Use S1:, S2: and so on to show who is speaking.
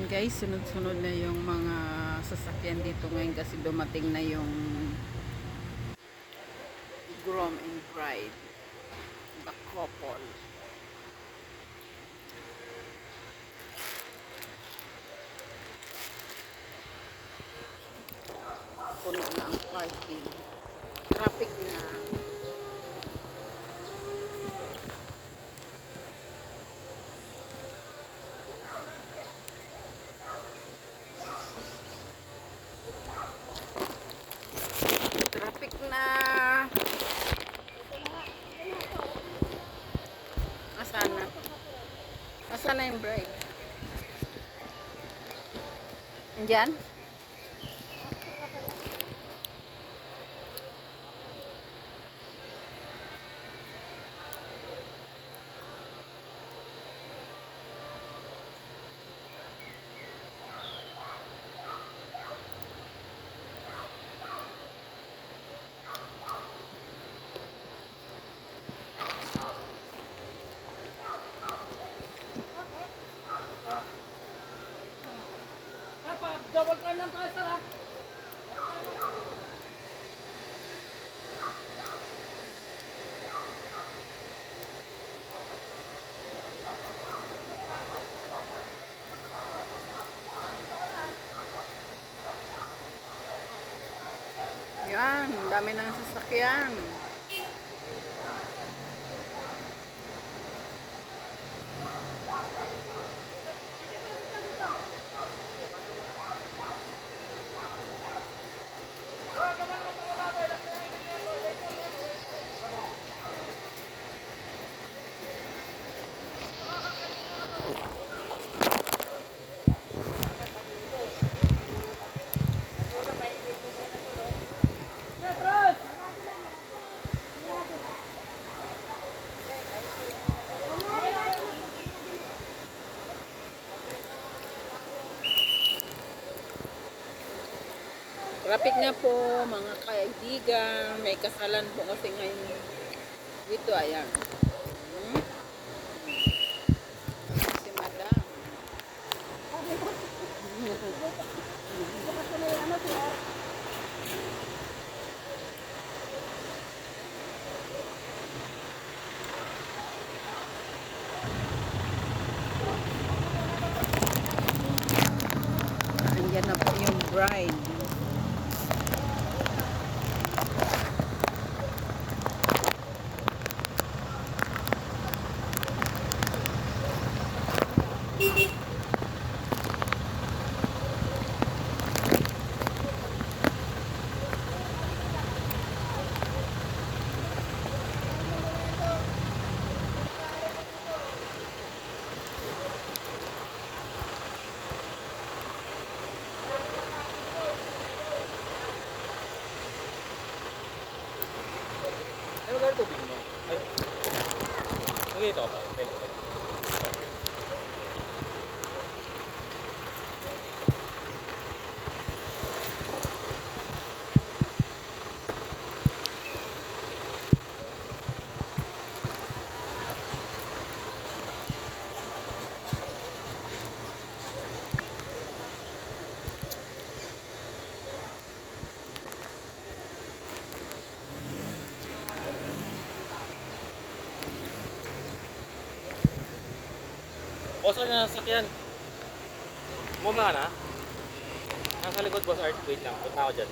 S1: Ayan guys, sunod-sunod na yung mga sasakyan dito ngayon kasi dumating na yung groom and bride, the couple. Puno na ang parking. Traffic na. Traffic na. Asan na? Asan na yung bride? Diyan?
S2: Double time lang tayo, sir, ha?
S1: Yan, dami ng sasakyan. Traffic na po mga kaibigan. May kasalan po kasi ngayon dito. Ayan. Si madam. Andyan na po yung bride.
S2: Ano gano'n tubig mo? Ay, okay, ito pa. Boss, ano na sasakyan? Muma ka na? Nasa likod, boss Art. Wait lang, punta ako dyan.